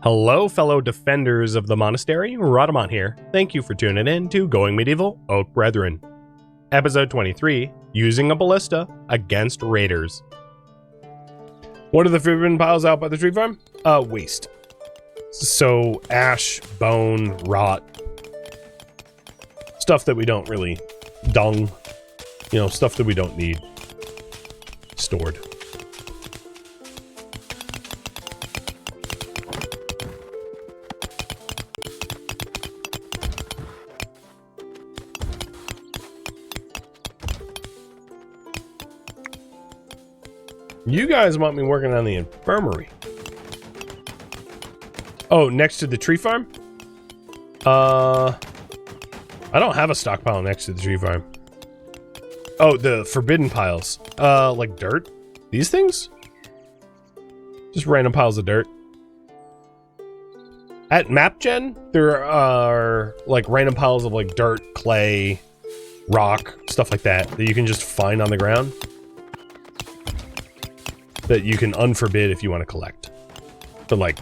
Hello, fellow defenders of the monastery. Rhadamant here. Thank you for tuning in to Going Medieval Oak Brethren. Episode 23, Using a Ballista Against Raiders. What are the forbidden piles out by the tree farm? Waste. So, ash, bone, rot. Stuff that we don't really... dung. You know, stuff that we don't need. Stored. You guys want me working on the infirmary. Oh, next to the tree farm? I don't have a stockpile next to the tree farm. Oh, the forbidden piles. Like dirt? These things? Just random piles of dirt. At MapGen, there are like random piles of like dirt, clay, rock, stuff like that you can just find on the ground. That you can unforbid if you want to collect. But like,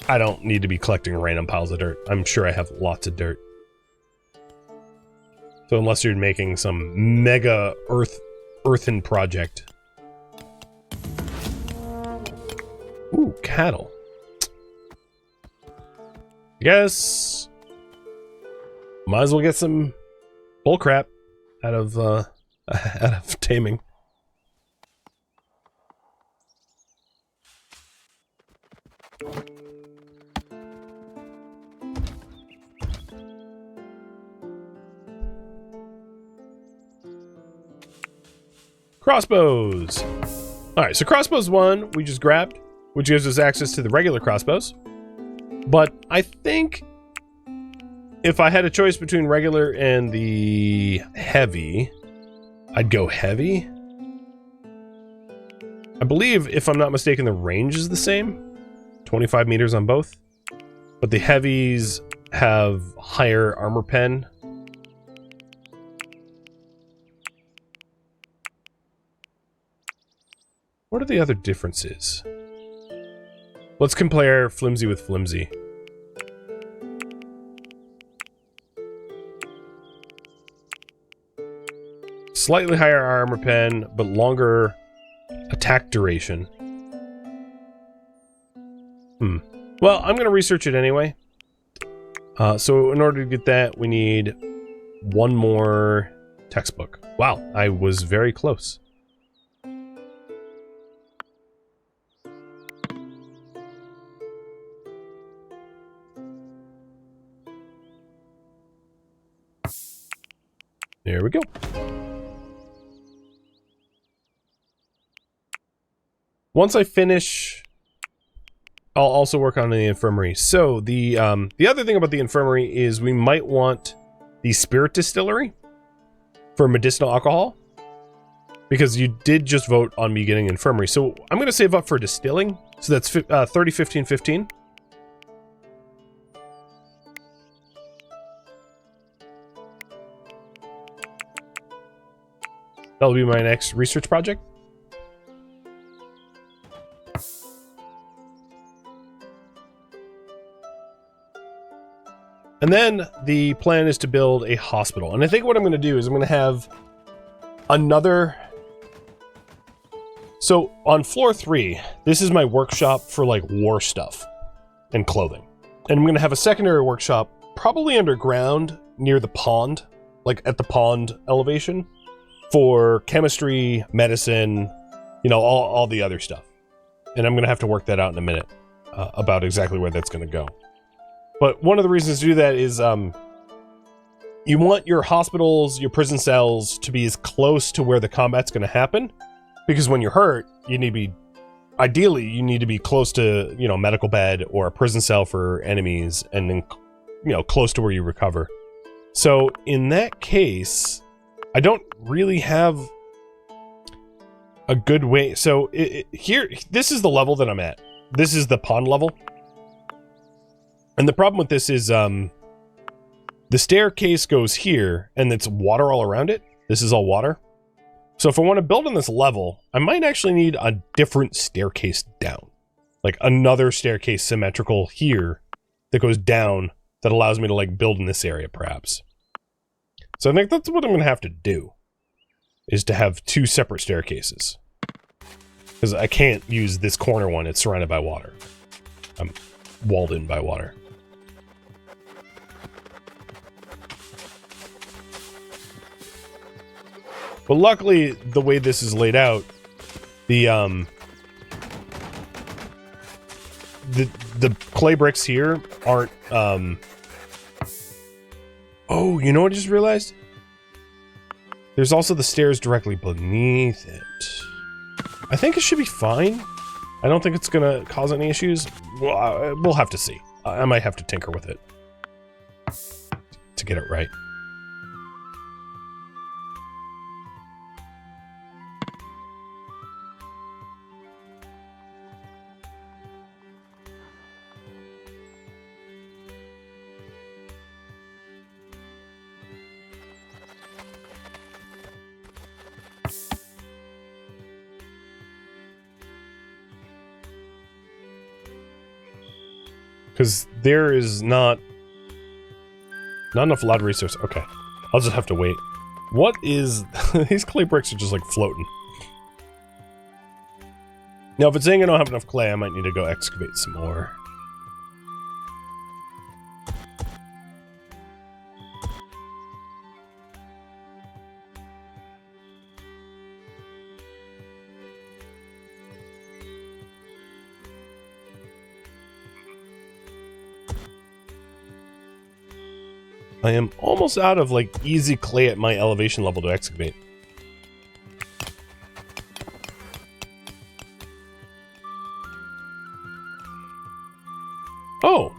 I don't need to be collecting random piles of dirt. I'm sure I have lots of dirt. So unless you're making some mega earthen project. Ooh, cattle. Guess might as well get some bullcrap out of taming. Crossbows. Alright, so crossbows 1 we just grabbed, which gives us access to the regular crossbows. But I think if I had a choice between regular and the heavy, I'd go heavy. I believe, if I'm not mistaken, the range is the same. 25 meters on both. But the heavies have higher armor pen. What are the other differences? Let's compare flimsy with flimsy. Slightly higher armor pen, but longer attack duration. Well, I'm going to research it anyway. So in order to get that, we need one more textbook. Wow, I was very close. There we go. Once I finish, I'll also work on the infirmary. So the other thing about the infirmary is we might want the spirit distillery for medicinal alcohol, because you did just vote on me getting infirmary. So I'm going to save up for distilling. So that's 30, 15, 15. That'll be my next research project. And then the plan is to build a hospital. And I think what I'm going to do is I'm going to have another... So on floor 3, this is my workshop for like war stuff and clothing. And I'm going to have a secondary workshop probably underground near the pond, like at the pond elevation, for chemistry, medicine, you know, all the other stuff. And I'm going to have to work that out in a minute about exactly where that's going to go. But one of the reasons to do that is you want your hospitals, your prison cells to be as close to where the combat's going to happen. Because when you're hurt, you need to be, ideally, you need to be close to, you know, medical bed or a prison cell for enemies, and then, you know, close to where you recover. So in that case, I don't really have a good way. So here, this is the level that I'm at. This is the pond level. And the problem with this is the staircase goes here, and it's water all around it. This is all water. So if I want to build on this level, I might actually need a different staircase down. like another staircase symmetrical here that goes down that allows me to like build in this area perhaps. So I think that's what I'm going to have to do, is to have 2 separate staircases. Because I can't use this corner one, it's surrounded by water. I'm walled in by water. But luckily, the way this is laid out, the clay bricks here aren't, Oh, you know what I just realized? There's also the stairs directly beneath it. I think it should be fine. I don't think it's gonna cause any issues. Well, we'll have to see. I might have to tinker with it to get it right. Because there is not enough lot of resource. Okay, I'll just have to wait. What is... These clay bricks are just like floating. Now, if it's saying I don't have enough clay, I might need to go excavate some more. I am almost out of, like, easy clay at my elevation level to excavate. Oh!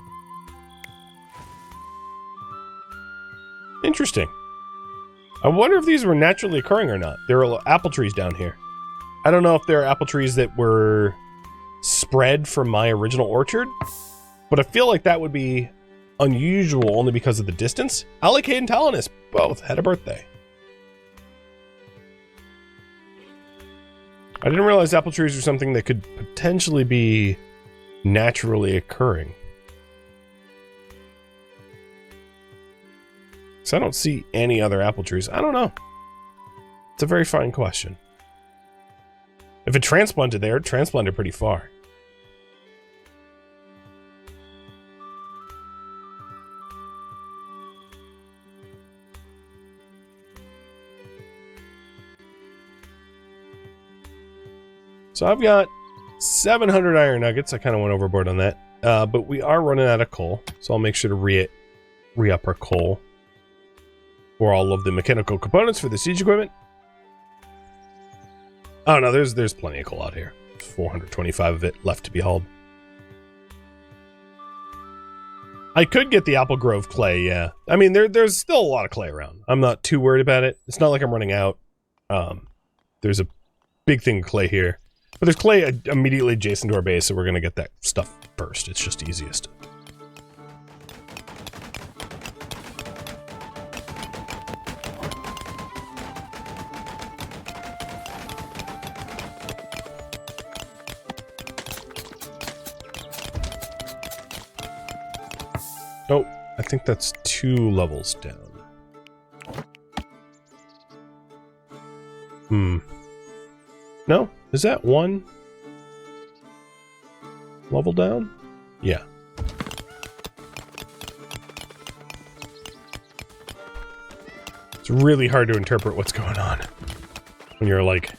Interesting. I wonder if these were naturally occurring or not. There are apple trees down here. I don't know if there are apple trees that were spread from my original orchard, but I feel like that would be unusual only because of the distance. Alec and Talinus both had a birthday. I didn't realize apple trees were something that could potentially be naturally occurring. So I don't see any other apple trees. I don't know. It's a very fine question. If it transplanted there, it transplanted pretty far. So I've got 700 iron nuggets. I kind of went overboard on that. But we are running out of coal. So I'll make sure to re-up our coal for all of the mechanical components for the siege equipment. Oh no, there's plenty of coal out here. 425 of it left to be hauled. I could get the Apple Grove clay, yeah. I mean, there's still a lot of clay around. I'm not too worried about it. It's not like I'm running out. There's a big thing of clay here. But there's clay immediately adjacent to our base, so we're going to get that stuff first. It's just easiest. Oh, I think that's 2 levels down. No? Is that 1 level down? Yeah. It's really hard to interpret what's going on when you're, like,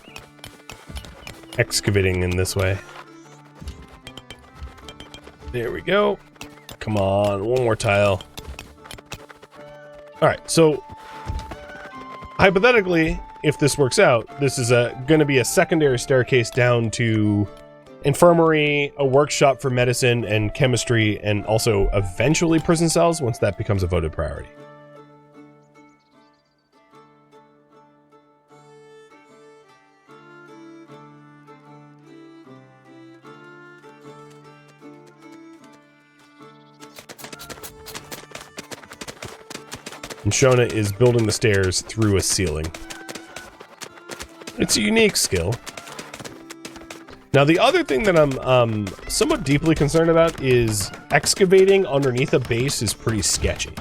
excavating in this way. There we go. Come on, 1 more tile. Alright, so hypothetically, if this works out, this is going to be a secondary staircase down to infirmary, a workshop for medicine and chemistry, and also eventually prison cells once that becomes a voted priority. And Shona is building the stairs through a ceiling. It's a unique skill. Now, the other thing that I'm somewhat deeply concerned about is excavating underneath a base is pretty sketchy.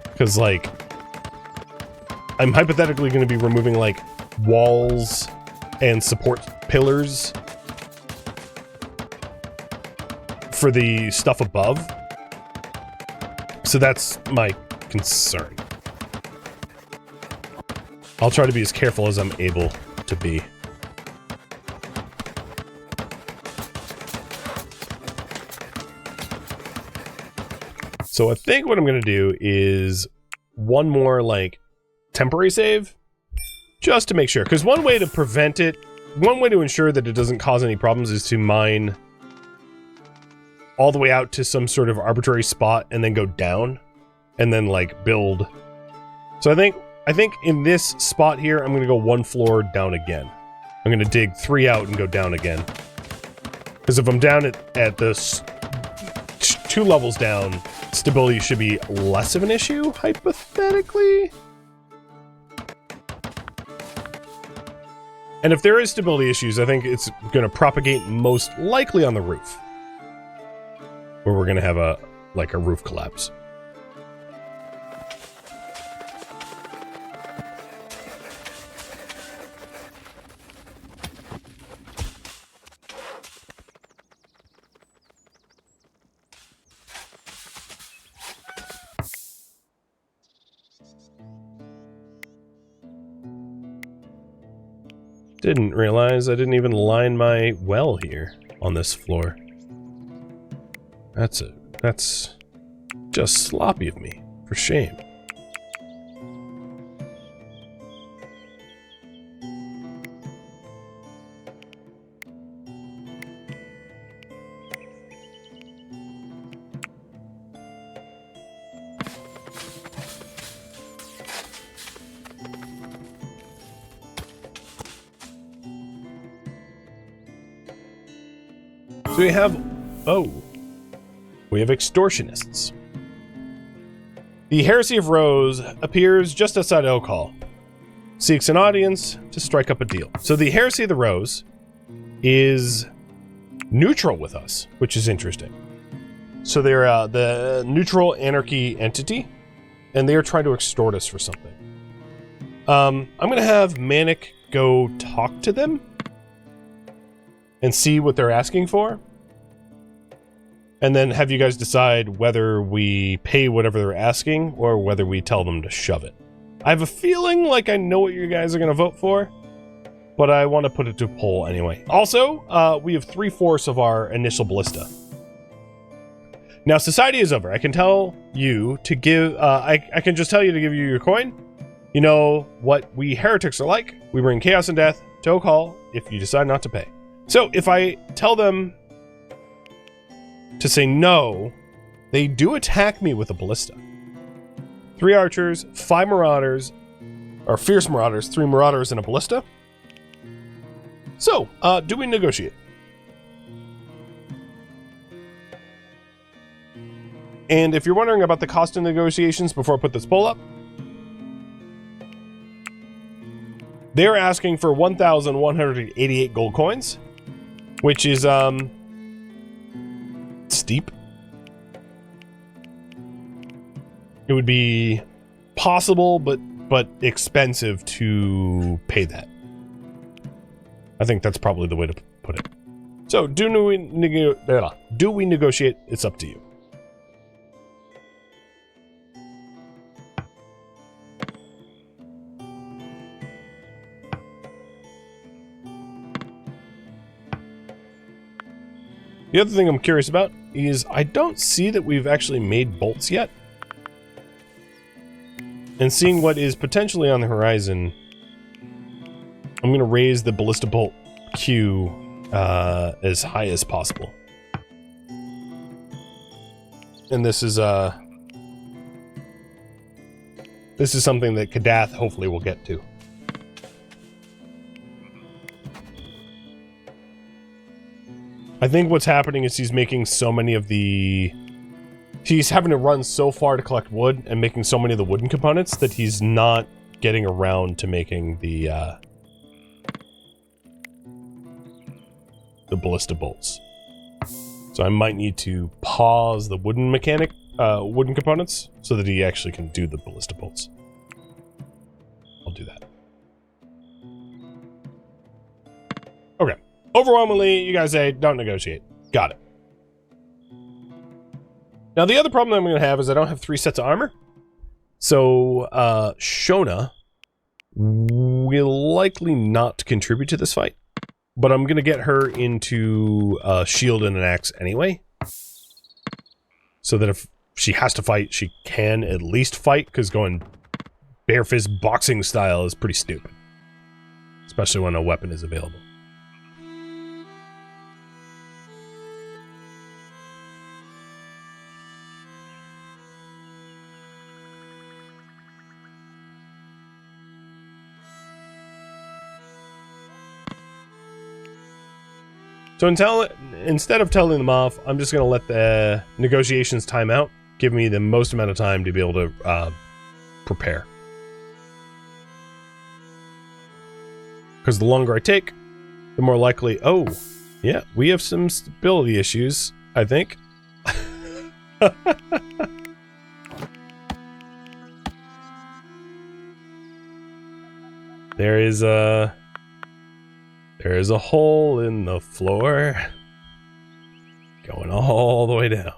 Because, like, I'm hypothetically going to be removing, like, walls and support pillars for the stuff above. So that's my concern. I'll try to be as careful as I'm able to be. So I think what I'm going to do is one more, like, temporary save, just to make sure. Because one way to prevent it, one way to ensure that it doesn't cause any problems is to mine all the way out to some sort of arbitrary spot and then go down and then, like, build. So I think in this spot here, I'm going to go one floor down again. I'm going to dig 3 out and go down again. Because if I'm down at this 2 levels down, stability should be less of an issue, hypothetically. And if there is stability issues, I think it's going to propagate most likely on the roof, where we're going to have a roof collapse. Didn't realize I didn't even line my well here on this floor. That's just sloppy of me, for shame. So we have, we have extortionists. The Heresy of Rose appears just outside Oak Hall. Seeks an audience to strike up a deal. So the Heresy of the Rose is neutral with us, which is interesting. So they're the neutral anarchy entity, and they are trying to extort us for something. I'm going to have Manic go talk to them and see what they're asking for, and then have you guys decide whether we pay whatever they're asking or whether we tell them to shove it. I have a feeling like I know what you guys are going to vote for, but I want to put it to a poll anyway. Also, we have 3/4 of our initial Ballista. Now, society is over. I can tell you to give, I can just tell you to give you your coin. You know what we heretics are like. We bring chaos and death to Oak Hall if you decide not to pay. So if I tell them to say no, they do attack me with a Ballista. 3 archers, 5 marauders, or fierce marauders, 3 marauders and a Ballista. So, do we negotiate? And if you're wondering about the cost of negotiations before I put this poll up, they're asking for 1,188 gold coins, which is, steep. It would be possible, but expensive to pay that. I think that's probably the way to put it. So, do we negotiate? It's up to you. The other thing I'm curious about is I don't see that we've actually made bolts yet. And seeing what is potentially on the horizon, I'm going to raise the ballista bolt queue as high as possible. And this is something that Kadath hopefully will get to. I think what's happening is he's making so many of the... He's having to run so far to collect wood and making so many of the wooden components that he's not getting around to making the the ballista bolts. So I might need to pause the wooden components so that he actually can do the ballista bolts. I'll do that. Okay. Overwhelmingly, you guys say don't negotiate. Got it. Now the other problem I'm going to have is I don't have 3 sets of armor. So Shona will likely not contribute to this fight. But I'm going to get her into a shield and an axe anyway. So that if she has to fight, she can at least fight, because going bare fist boxing style is pretty stupid. Especially when a weapon is available. So instead of telling them off, I'm just going to let the negotiations time out. Give me the most amount of time to be able to prepare. Because the longer I take, the more likely... Oh, yeah, we have some stability issues, I think. There is a hole in the floor going all the way down.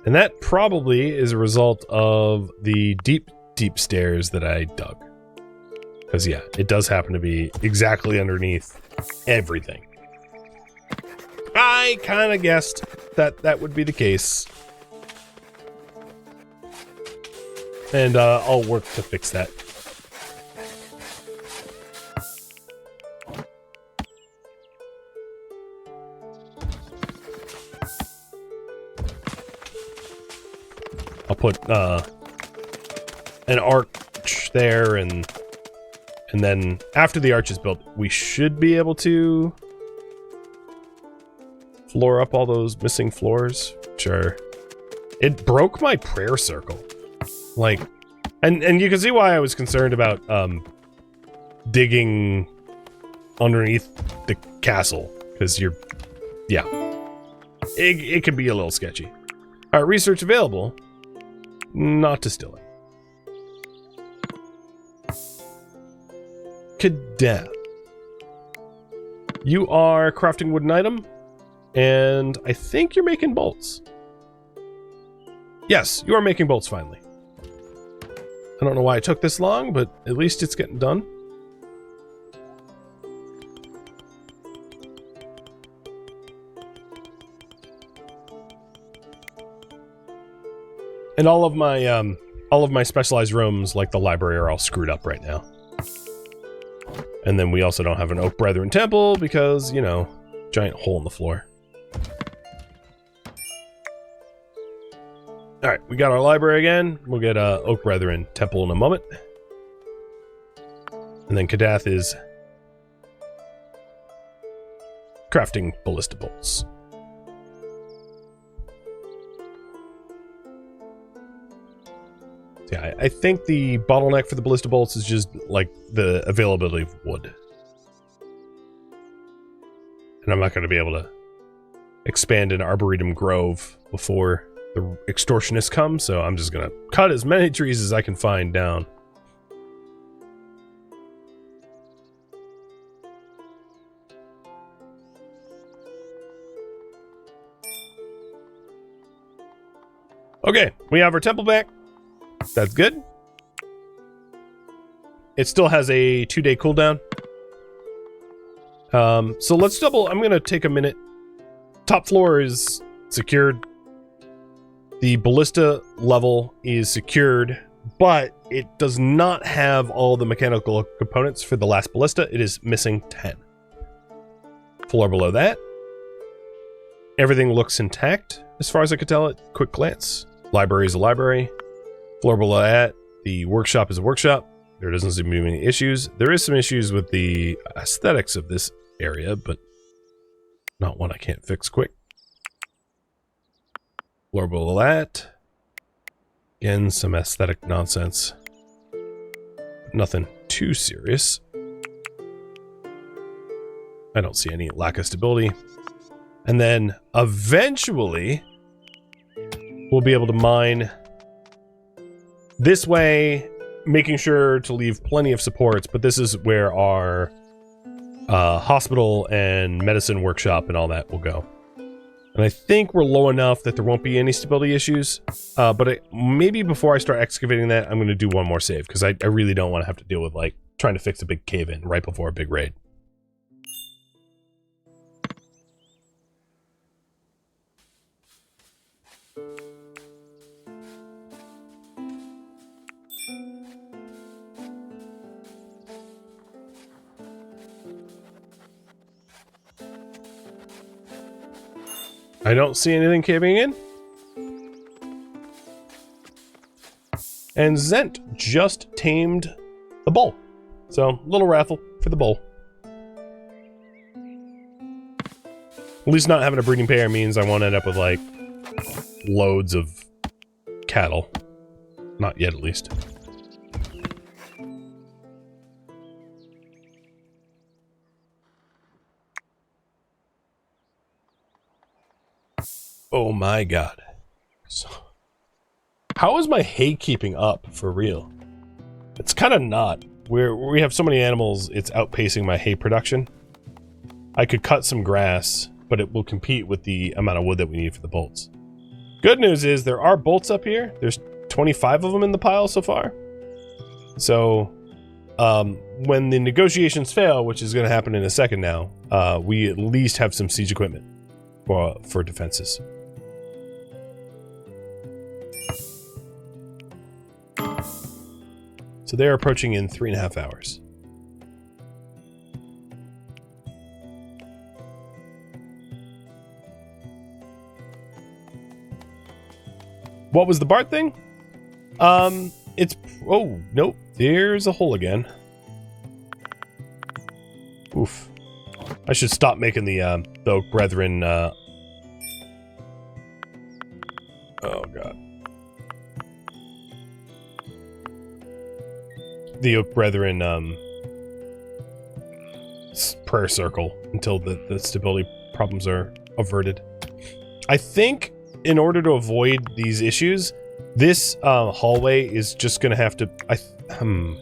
And that probably is a result of the deep, deep stairs that I dug. Because, yeah, it does happen to be exactly underneath everything. I kind of guessed that that would be the case. And I'll work to fix that. I'll put an arch there, and then after the arch is built, we should be able to floor up all those missing floors. Sure. It broke my prayer circle. Like, and you can see why I was concerned about digging underneath the castle, because yeah, it can be a little sketchy. All right, research available. Not distilling. Cadet. You are crafting wooden item, and I think you're making bolts. Yes, you are making bolts finally. I don't know why it took this long, but at least it's getting done. And all of my specialized rooms, like the library, are all screwed up right now. And then we also don't have an Oak Brethren temple because, you know, giant hole in the floor. Alright, we got our library again. We'll get Oak Brethren temple in a moment. And then Kadath is crafting ballista bolts. Yeah, I think the bottleneck for the ballista bolts is just, like, the availability of wood. And I'm not going to be able to expand an Arboretum Grove before the extortionists come, so I'm just going to cut as many trees as I can find down. Okay, we have our temple back. That's good. It still has a 2-day cooldown. So let's double. I'm going to take a minute. Top floor is secured. The ballista level is secured, but it does not have all the mechanical components for the last ballista. It is missing 10. Floor below that, everything looks intact as far as I could tell at quick glance. Library is a library. Floor below that, the workshop is a workshop. There doesn't seem to be any issues. There is some issues with the aesthetics of this area, but not one I can't fix quick. Floor below that, again, some aesthetic nonsense. Nothing too serious. I don't see any lack of stability. And then eventually we'll be able to mine this way, making sure to leave plenty of supports, but this is where our hospital and medicine workshop and all that will go. And I think we're low enough that there won't be any stability issues. But maybe before I start excavating that, I'm going to do one more save, because I really don't want to have to deal with, like, trying to fix a big cave-in right before a big raid. I don't see anything caving in. And Zent just tamed the bull. So, little raffle for the bull. At least not having a breeding pair means I won't end up with, like, loads of cattle. Not yet, at least. Oh my god. So, how is my hay keeping up, for real? It's kind of not. We have so many animals, it's outpacing my hay production. I could cut some grass, but it will compete with the amount of wood that we need for the bolts. Good news is there are bolts up here. There's 25 of them in the pile so far. So, when the negotiations fail, which is going to happen in a second now, we at least have some siege equipment for defenses. So they're approaching in 3.5 hours. What was the Bart thing? It's... Oh, nope. There's a hole again. Oof. I should stop making the Oak Brethren, Oh, God. The Oak Brethren, prayer circle until the stability problems are averted. I think in order to avoid these issues, this hallway is just gonna have to... I think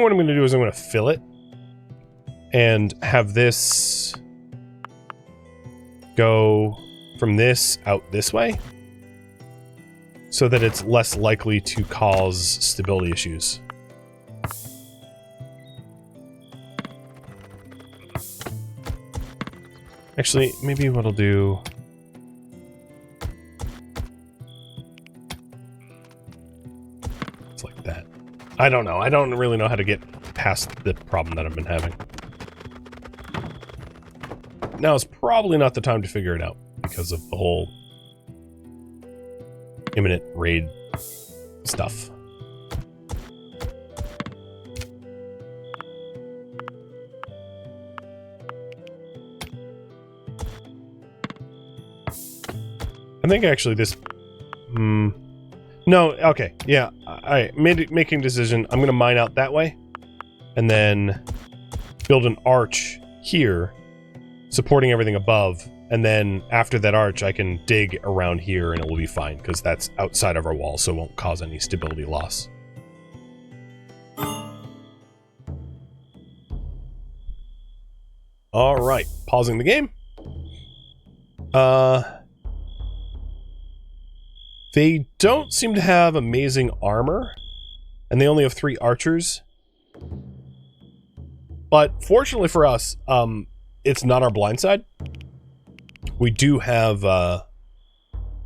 what I'm gonna do is I'm gonna fill it and have this go from this out this way, so that it's less likely to cause stability issues. Actually, maybe what I'll do... It's like that. I don't know. I don't really know how to get past the problem that I've been having. Now is probably not the time to figure it out, because of the whole imminent raid stuff. I think actually this... No, okay, yeah. Making a decision. I'm going to mine out that way. And then build an arch here, supporting everything above. And then after that arch, I can dig around here and it will be fine, because that's outside of our wall, so it won't cause any stability loss. Alright, pausing the game. They don't seem to have amazing armor, and they only have 3 archers. But fortunately for us, it's not our blind side. We do have a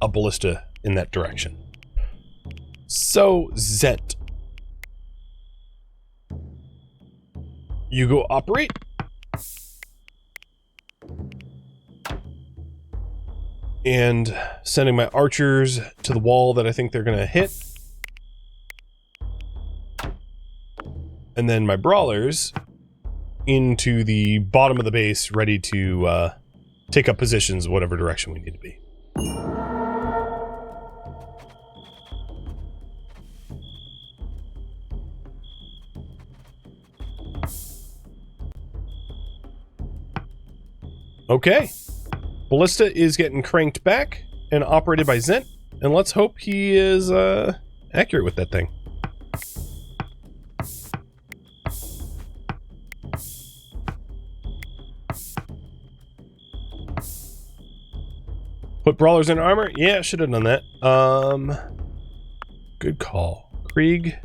ballista in that direction. So, Zent. You go operate. And sending my archers to the wall that I think they're going to hit. And then my brawlers into the bottom of the base, ready to take up positions whatever direction we need to be. Okay. Ballista is getting cranked back and operated by Zent. And let's hope he is accurate with that thing. Put brawlers in armor? Yeah, should have done that. Good call. Krieg.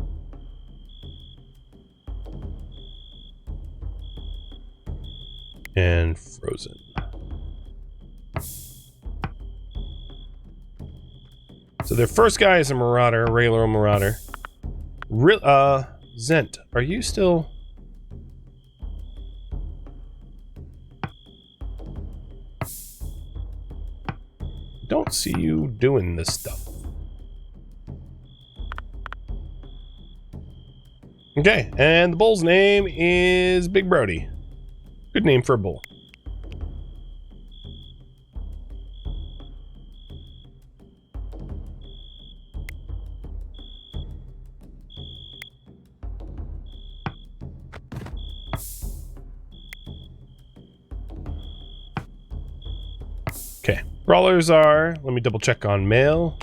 And Frozen. So their first guy is a Marauder, a regular Marauder. Zent, are you still... Don't see you doing this stuff. Okay, and the bull's name is Big Brody. Good name for a bull. Okay, brawlers are, let me double check on male.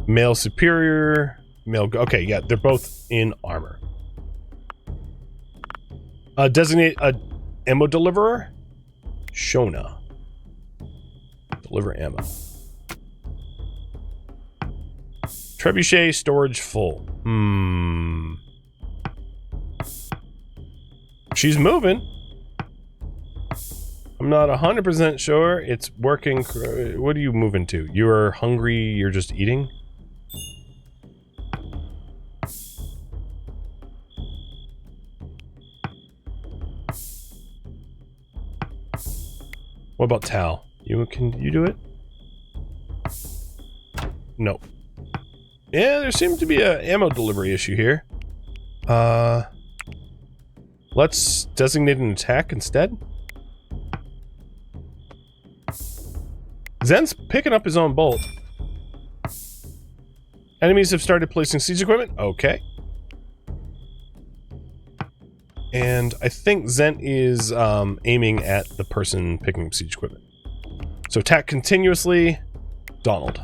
Male superior, male, okay, yeah, they're both in armor. Designate a ammo deliverer. Shona. Deliver ammo. Trebuchet storage full. She's moving. I'm not 100% sure it's working. What are you moving to? You're hungry, you're just eating? What about Tal? Can you do it? No. Yeah, there seems to be an ammo delivery issue here. Let's designate an attack instead. Zen's picking up his own bolt. Enemies have started placing siege equipment. Okay. And I think Zent is aiming at the person picking up siege equipment. So attack continuously. Donald.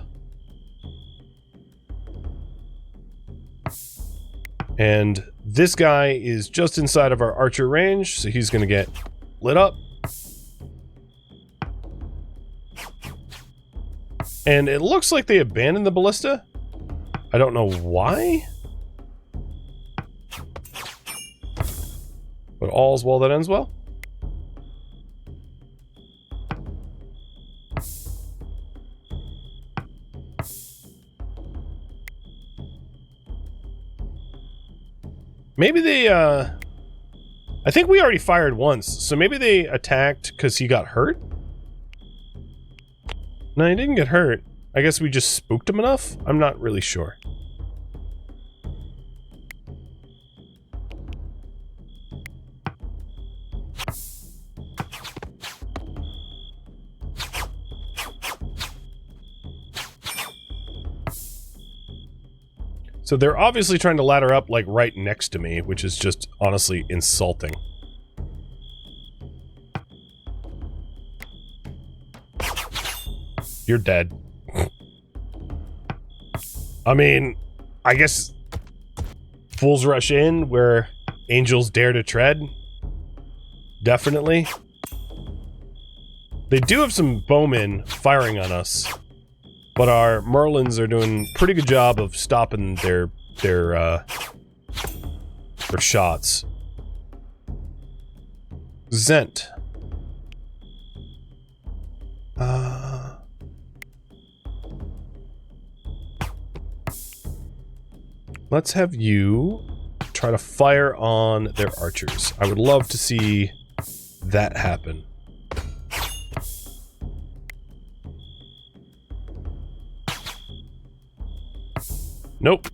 And this guy is just inside of our archer range, so he's going to get lit up. And it looks like they abandoned the ballista. I don't know why. But all's well that ends well. Maybe they, I think we already fired once, so maybe they attacked because he got hurt? No, he didn't get hurt. I guess we just spooked him enough? I'm not really sure. So they're obviously trying to ladder up, like, right next to me, which is just, honestly, insulting. You're dead. I mean, I guess fools rush in where angels dare to tread. Definitely. They do have some bowmen firing on us, but our Merlins are doing a pretty good job of stopping their shots. Zent. Let's have you try to fire on their archers. I would love to see that happen. Nope.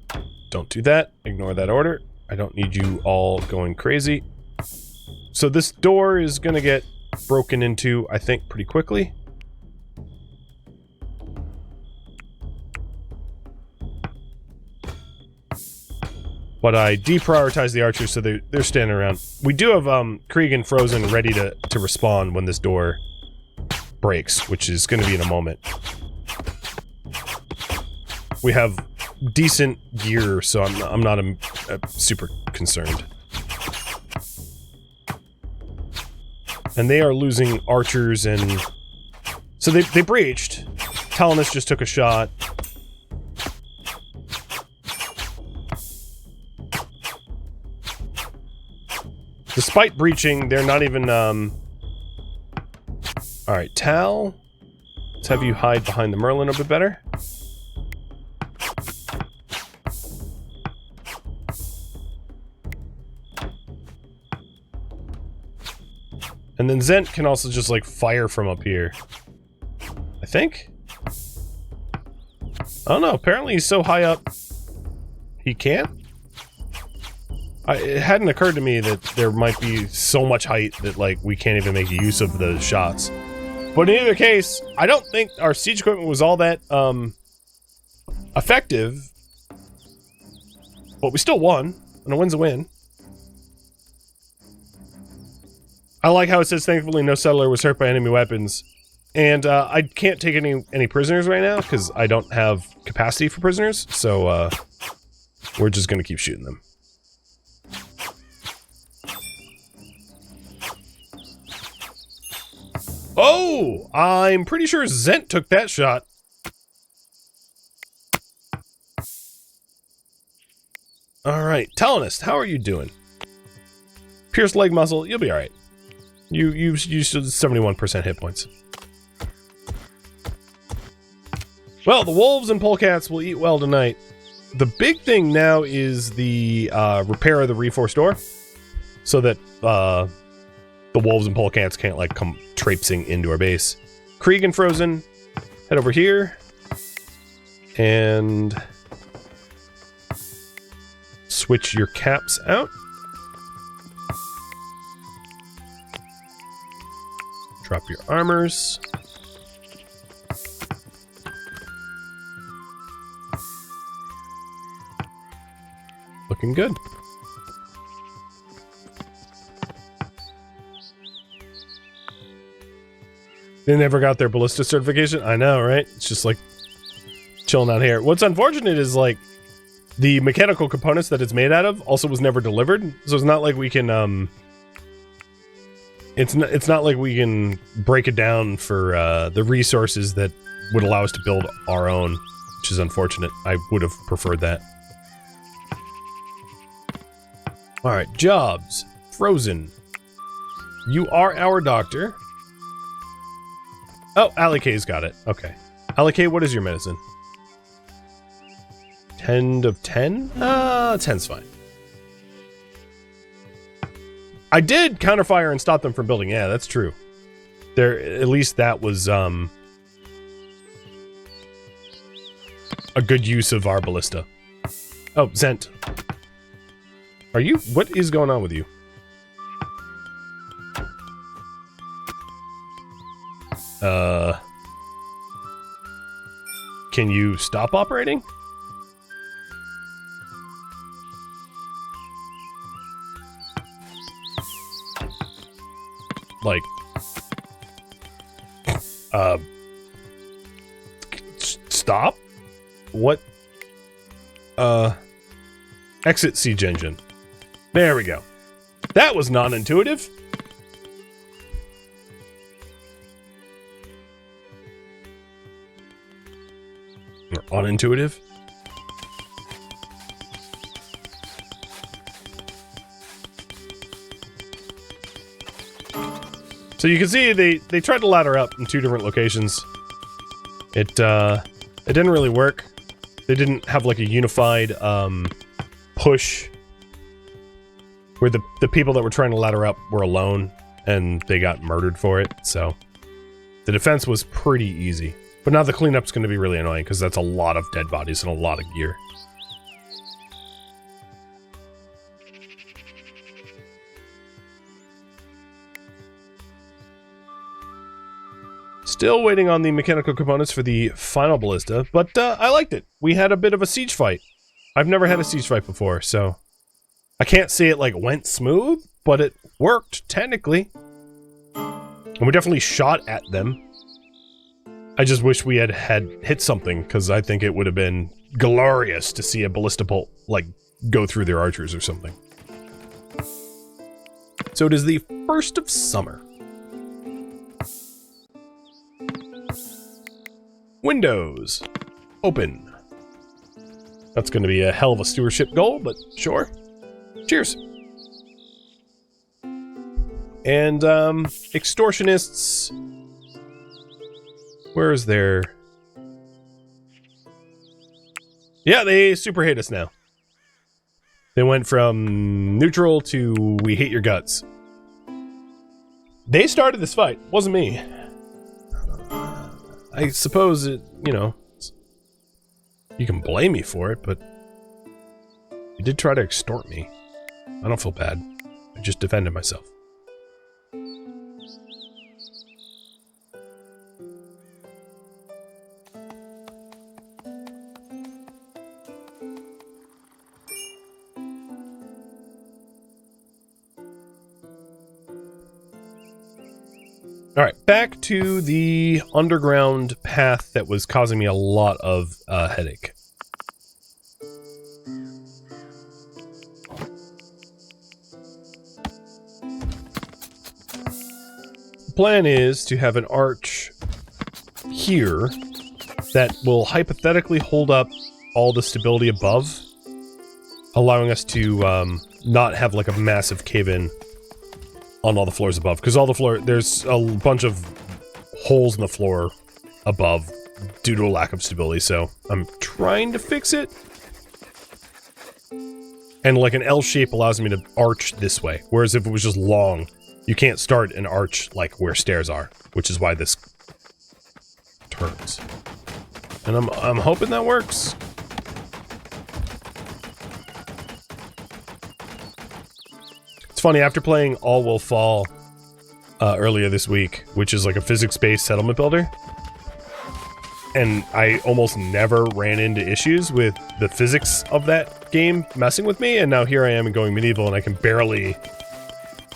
Don't do that. Ignore that order. I don't need you all going crazy. So this door is going to get broken into, I think, pretty quickly. But I deprioritized the archers, so they're standing around. We do have Krieg and Frozen ready to respond when this door breaks, which is going to be in a moment. We have decent gear, so I'm not super concerned. And they are losing archers, and so they breached. Talonus just took a shot. Despite breaching, they're not even, Alright, Tal. Let's have you hide behind the Merlin a bit better. And then Zent can also just, like, fire from up here. I think? I don't know, apparently he's so high up, he can't? It hadn't occurred to me that there might be so much height that, like, we can't even make use of the shots. But in either case, I don't think our siege equipment was all that, effective. But we still won, and a win's a win. I like how it says, thankfully no settler was hurt by enemy weapons. And, I can't take any prisoners right now, because I don't have capacity for prisoners, so, we're just gonna keep shooting them. Oh! I'm pretty sure Zent took that shot. Alright, Talonist, how are you doing? Pierced leg muscle, you'll be alright. You still 71% hit points. Well, the wolves and polecats will eat well tonight. The big thing now is the repair of the reforced door, so that the wolves and polecats can't, like, come traipsing into our base. Krieg and Frozen, head over here. And switch your caps out. Drop your armors. Looking good. They never got their Ballista certification? I know, right? It's just like chilling out here. What's unfortunate is, like, the mechanical components that it's made out of also was never delivered, so it's not like we can, it's not like we can break it down for, the resources that would allow us to build our own, which is unfortunate. I would have preferred that. Alright, jobs. Frozen. You are our doctor. Oh, Alikay's got it. Okay. Alikay, what is your medicine? 10 of 10? 10's fine. I did counterfire and stop them from building. Yeah, that's true. There, at least that was, a good use of our Ballista. Oh, Zent. Are you... What is going on with you? Can you stop operating? Like... Stop? What? Exit siege engine. There we go. That was non-intuitive. Or unintuitive. So you can see they tried to ladder up in two different locations. It didn't really work. They didn't have like a unified push where the people that were trying to ladder up were alone and they got murdered for it. So the defense was pretty easy. But now the cleanup's going to be really annoying because that's a lot of dead bodies and a lot of gear. Still waiting on the mechanical components for the final Ballista, but I liked it. We had a bit of a siege fight. I've never had a siege fight before, so I can't say it like went smooth, but it worked technically. And we definitely shot at them. I just wish we had hit something, because I think it would have been glorious to see a ballista bolt like go through their archers or something. So it is the 1st of summer. Windows. Open. That's going to be a hell of a stewardship goal, but sure. Cheers. And, extortionists. Where is their... Yeah, they super hate us now. They went from neutral to we hate your guts. They started this fight, wasn't me. I suppose it, you know, you can blame me for it, but you did try to extort me. I don't feel bad. I just defended myself. Alright, back to the underground path that was causing me a lot of headache. The plan is to have an arch here that will hypothetically hold up all the stability above, allowing us to not have like a massive cave-in on all the floors above, because all the floor, there's a bunch of holes in the floor above due to a lack of stability, so I'm trying to fix it. And like an L shape allows me to arch this way, whereas if it was just long, you can't start an arch like where stairs are, which is why this turns. And I'm hoping that works. It's funny, after playing All Will Fall earlier this week, which is like a physics-based settlement builder, and I almost never ran into issues with the physics of that game messing with me, and now here I am going medieval and I can barely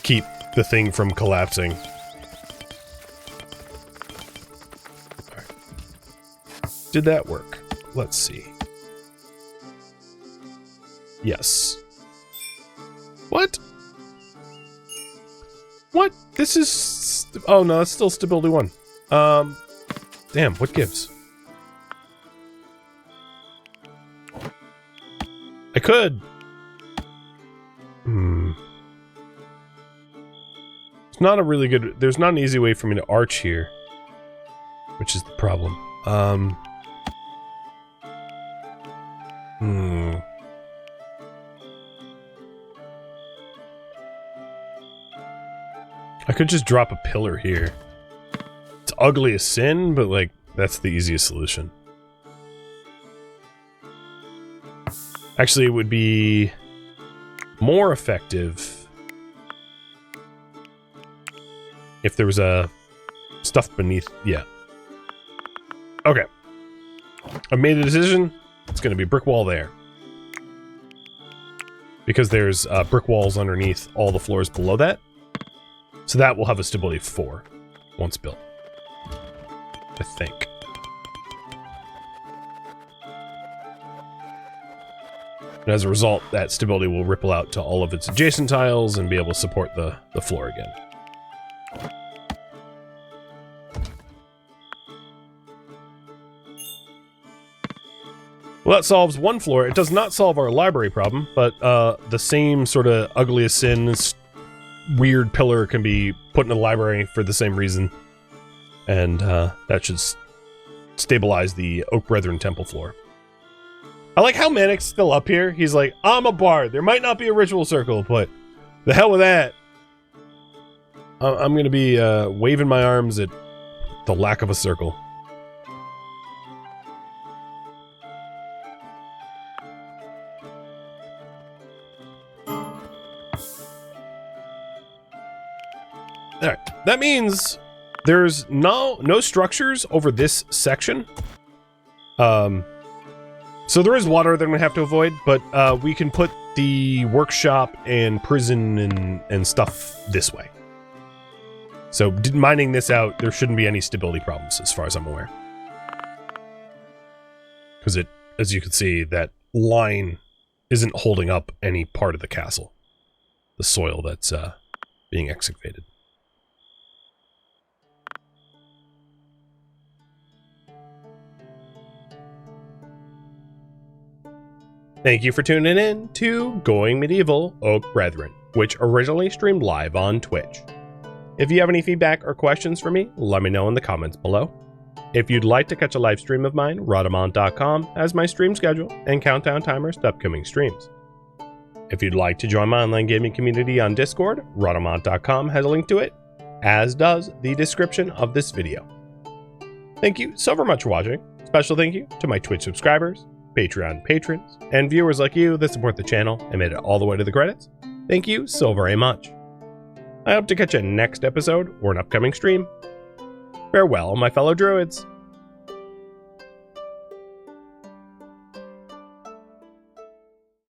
keep the thing from collapsing. Right. Did that work? Let's see. Yes. What? What? This is... Oh, no, it's still stability 1. Damn, what gives? I could. It's not a really good... There's not an easy way for me to arch here, which is the problem. I could just drop a pillar here. It's ugly as sin, but like, that's the easiest solution. Actually, it would be more effective if there was a stuff beneath. Yeah. Okay. I made a decision. It's going to be brick wall there. Because there's brick walls underneath all the floors below that. So that will have a stability of 4 once built. I think. And as a result, that stability will ripple out to all of its adjacent tiles and be able to support the floor again. Well, that solves one floor. It does not solve our library problem, but the same sort of ugly as sin weird pillar can be put in a library for the same reason. And that should stabilize the Oak Brethren Temple floor. I like how Manic's still up here. He's like, I'm a bard. There might not be a ritual circle, but the hell with that. I'm going to be waving my arms at the lack of a circle. Alright, that means there's no structures over this section. So there is water that I'm going to have to avoid, but we can put the workshop and prison and stuff this way. So mining this out, there shouldn't be any stability problems as far as I'm aware. Because it, as you can see, that line isn't holding up any part of the castle. The soil that's being excavated. Thank you for tuning in to Going Medieval Oak Brethren, which originally streamed live on Twitch. If you have any feedback or questions for me, let me know in the comments below. If you'd like to catch a live stream of mine, Rhadamant.com has my stream schedule and countdown timers to upcoming streams. If you'd like to join my online gaming community on Discord, Rhadamant.com has a link to it, as does the description of this video. Thank you so very much for watching. Special thank you to my Twitch subscribers, Patreon patrons, and viewers like you that support the channel and made it all the way to the credits. Thank you so very much. I hope to catch you next episode or an upcoming stream. Farewell, my fellow druids.